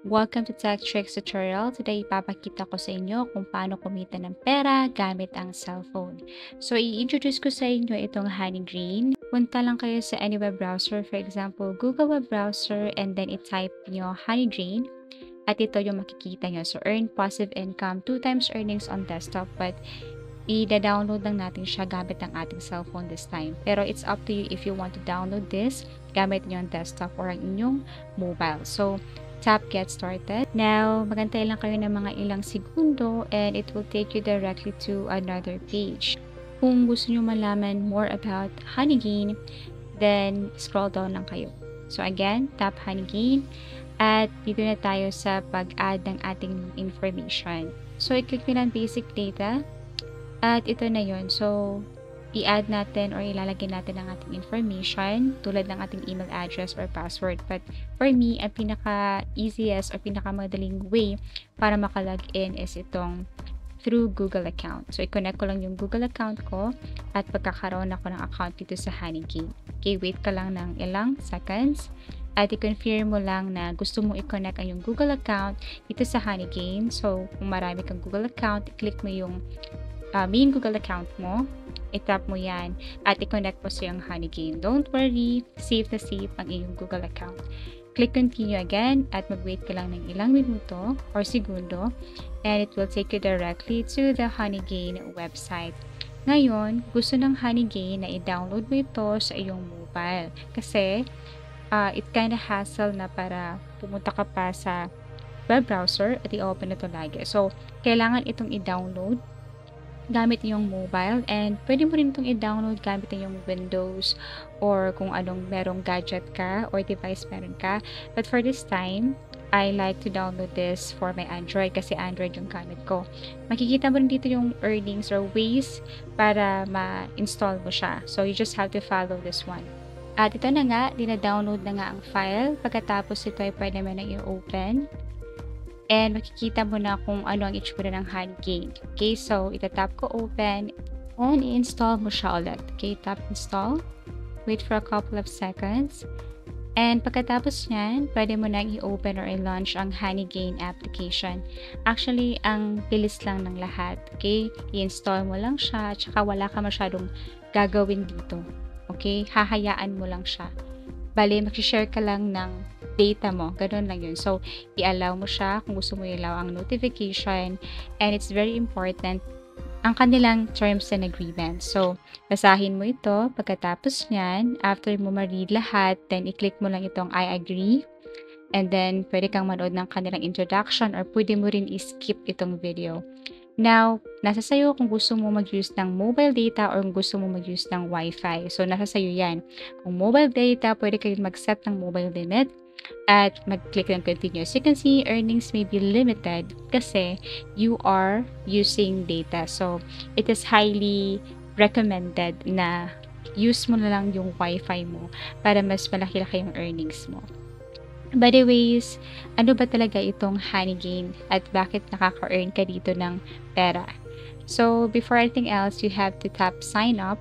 Welcome to Tech Tricks Tutorial. Today, ipapakita ko sa inyo kung paano kumita ng pera gamit ang cellphone. So, i-introduce ko sa inyo itong Honeygreen. Punta lang kayo sa any web browser, for example, Google web browser, and then i-type nyo Honeygreen. At ito yung makikita nyo. So, earn passive income, 2 times earnings on desktop, but i-download lang natin siya gamit ang ating cellphone this time. Pero it's up to you if you want to download this gamit nyo ang desktop or ang inyong mobile. So, tap get started. Now, magantay lang kayo ng mga ilang segundo and it will take you directly to another page. Kung gusto nyo malaman more about Honeygain, then scroll down lang kayo. So again, tap Honeygain at dito na tayo sa pag-add ng ating information. So i-click nyo lang basic data at ito na yon. So i-add natin or ilalagay natin ang ating information tulad ng ating email address or password. But for me, ang pinaka-easiest or pinaka-madaling way para makalogin is itong through Google account. So, i-connect ko lang yung Google account ko at pagkakaroon ako ng account dito sa Honeygain. Okay, wait ka lang ng ilang seconds at i-confirm mo lang na gusto mo i-connect ang yung Google account dito sa Honeygain. So, kung marami kang Google account, i-click mo yung main Google account mo, i-tap mo yan, at i-connect mo sa yung Honeygain. Don't worry, safe na safe ang iyong Google account. Click continue again, at mag-wait ka lang ng ilang minuto or segundo, and it will take you directly to the Honeygain website. Ngayon, gusto ng Honeygain na i-download mo ito sa iyong mobile. Kasi, it kinda hassle na para pumunta ka pa sa web browser at i-open ito lagi. So, kailangan itong i-download gamit yung mobile, and pwede mo rin itong i-download gamit yung Windows or kung anong merong gadget ka or device meron ka. But for this time, I like to download this for my Android kasi Android yung gamit ko. Makikita mo rin dito yung earnings or ways para ma-install mo siya. So you just have to follow this one. At ito na nga, dina-download na nga ang file. Pagkatapos ito ay pwede mo na i-open. And makikita mo na kung ano ang itsura ng Honeygain. Okay, so itatap ko open and i-install mo siya ulit. Okay, tap install. Wait for a couple of seconds. And pagkatapos niyan, pwede mo na i-open or i-launch ang Honeygain application. Actually, ang bilis lang ng lahat. Okay, i-install mo lang siya, tsaka wala ka masyadong gagawin dito. Okay, hahayaan mo lang siya. Bale, mag-share ka lang ng data mo. Ganun lang yun. So, i-allow mo siya kung gusto mo i-allow ang notification. And it's very important ang kanilang terms and agreements. So, basahin mo ito. Pagkatapos niyan, after mo ma-read lahat, then i-click mo lang itong I agree. And then, pwede kang manood ng kanilang introduction or pwede mo rin i-skip itong video. Now, nasa sayo kung gusto mo mag-use ng mobile data or kung gusto mo mag-use ng Wi-Fi. So, nasa sayo yan. Kung mobile data, pwede kayo mag-set ng mobile limit at mag-click ng continue. As you can see, earnings may be limited kasi you are using data. So, it is highly recommended na use mo na lang yung Wi-Fi mo para mas malaki-laki yung earnings mo. By the ways, ano ba talaga itong Honeygain at bakit nakaka-earn ka dito ng pera? So, before anything else, you have to tap sign up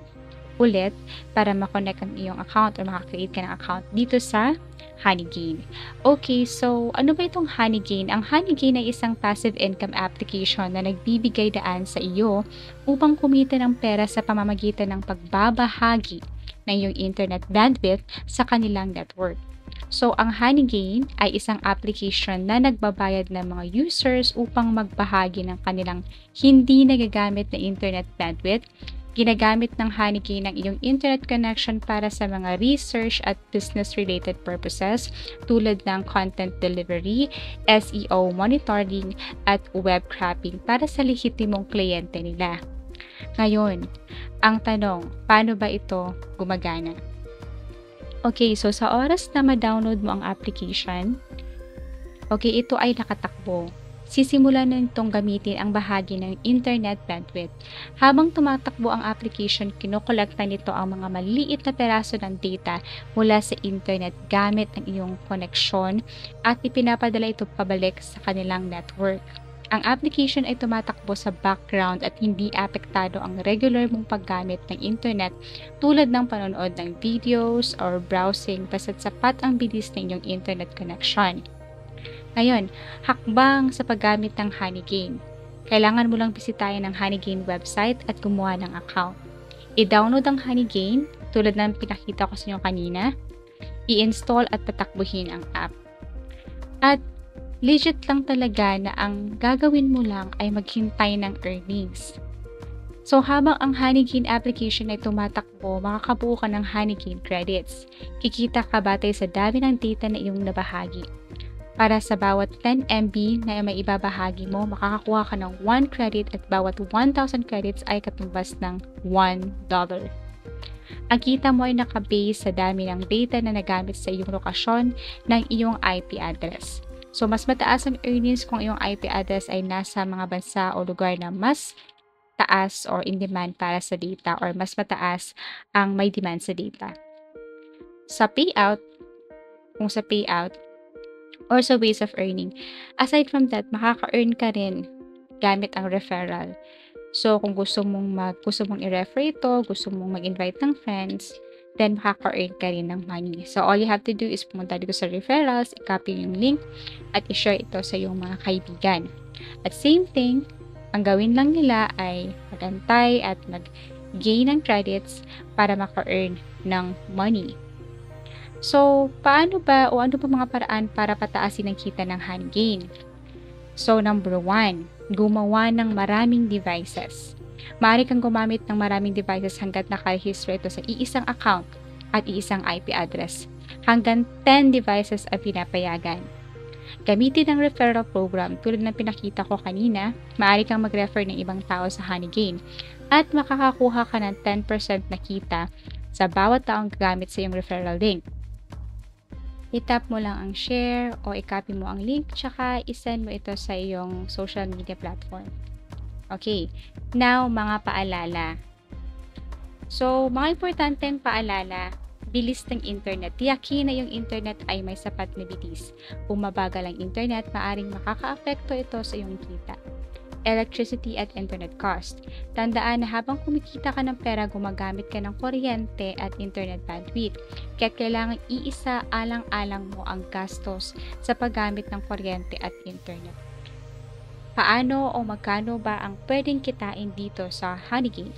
ulit para makonect ang iyong account or makakreate ka ng account dito sa Honeygain. Okay, so ano ba itong Honeygain? Ang Honeygain ay isang passive income application na nagbibigay daan sa iyo upang kumita ng pera sa pamamagitan ng pagbabahagi ng iyong internet bandwidth sa kanilang network. So, ang Honeygain ay isang application na nagbabayad ng mga users upang magbahagi ng kanilang hindi nagagamit na internet bandwidth. Ginagamit ng Honeygain ang iyong internet connection para sa mga research at business-related purposes tulad ng content delivery, SEO monitoring, at web scraping para sa lehitimong kliyente nila. Ngayon, ang tanong, paano ba ito gumagana? Okay, so sa oras na ma-download mo ang application, okay, ito ay nakatakbo. Sisimulan na nitong gamitin ang bahagi ng internet bandwidth. Habang tumatakbo ang application, kinokolekta nito ang mga maliit na peraso ng data mula sa internet gamit ang iyong koneksyon at ipinapadala ito pabalik sa kanilang network. Ang application ay tumatakbo sa background at hindi apektado ang regular mong paggamit ng internet tulad ng panonood ng videos or browsing basta't sapat ang bilis ng inyong internet connection. Ngayon, hakbang sa paggamit ng Honeygain. Kailangan mo lang bisitahin ang Honeygain website at gumawa ng account. I-download ang Honeygain tulad ng pinakita ko sa inyo kanina. I-install at tatakbuhin ang app. At legit lang talaga na ang gagawin mo lang ay maghintay ng earnings. So, habang ang Honeygain application ay tumatakbo, makakabuo ka ng Honeygain credits. Kikita ka batay sa dami ng data na iyong nabahagi. Para sa bawat 10 MB na may ibabahagi mo, makakakuha ka ng 1 credit at bawat 1,000 credits ay katumbas ng $1. Ang kita mo ay nakabase sa dami ng data na nagamit sa iyong lokasyon ng iyong IP address. So, mas mataas ang earnings kung iyong IP address ay nasa mga bansa o lugar na mas taas or in demand para sa data or mas mataas ang may demand sa data. Sa payout, kung sa payout or sa ways of earning, aside from that, makaka-earn ka rin gamit ang referral. So, kung gusto mong i-refer ito, gusto mong mag-invite ng friends, then makaka-earn ka rin ng money. So, all you have to do is pumunta dito sa referrals, i-copy yung link, at i-share ito sa iyong mga kaibigan. At same thing, ang gawin lang nila ay magantay at mag-gain ng credits para maka-earn ng money. So, paano ba o ano ba mga paraan para pataasin ang kita ng Honeygain? So, number 1, gumawa ng maraming devices. Maaari kang gumamit ng maraming devices hanggat nakarehistro ito sa iisang account at iisang IP address. Hanggang 10 devices ang pinapayagan. Gamitin ang referral program tulad ng pinakita ko kanina, maaari kang mag-refer ng ibang tao sa Honeygain at makakakuha ka ng 10% na kita sa bawat taong gagamit sa iyong referral link. I-tap mo lang ang share o i-copy mo ang link tsaka i-send mo ito sa iyong social media platform. Okay, now mga paalala. So, mga importanteng paalala, bilis ng internet. Tiyakin na yung internet ay may sapat na bilis. Kung mabagal ang internet, maaring makaka-apekto ito sa iyong kita. Electricity at internet cost. Tandaan na habang kumikita ka ng pera, gumagamit ka ng kuryente at internet bandwidth. Kaya't kailangan iisa alang-alang mo ang gastos sa paggamit ng kuryente at internet. Paano o magkano ba ang pwedeng kitain dito sa Honeygain?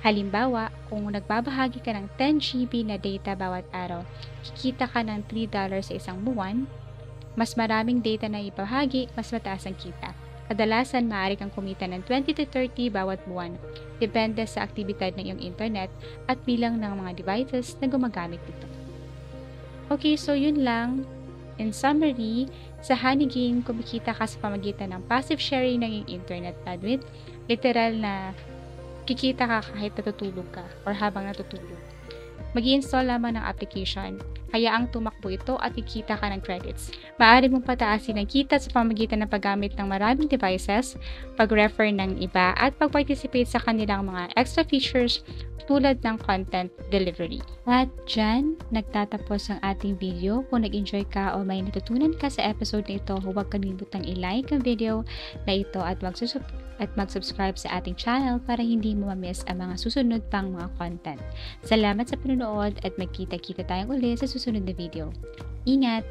Halimbawa, kung nagbabahagi ka ng 10 GB na data bawat araw, kikita ka ng $3 sa isang buwan. Mas maraming data na ibahagi, mas mataas ang kita. Kadalasan, maaari kang kumita ng 20 to 30 bawat buwan. Depende sa aktibidad ng iyong internet at bilang ng mga devices na gumagamit nito. Okay, so yun lang. In summary, sa Honeygain, kumikita ka sa pamagitan ng passive sharing ng iyong internet bandwidth. Literal na kikita ka kahit natutulog ka or habang natutulog. Mag-i-install lamang ng application, hayaang tumakbo ito at kikita ka ng credits. Maaari mong pataasin ang kita sa pamamagitan ng paggamit ng maraming devices, pag-refer ng iba, at pag-participate sa kanilang mga extra features tulad ng content delivery. At dyan, nagtatapos ang ating video. Kung nag-enjoy ka o may natutunan ka sa episode na ito, huwag kalimutang i-like ang video na ito at mag-subscribe sa ating channel para hindi mo ma-miss ang mga susunod pang mga content. Salamat sa panonood at magkita-kita tayong uli sa susunod na video. Ingat!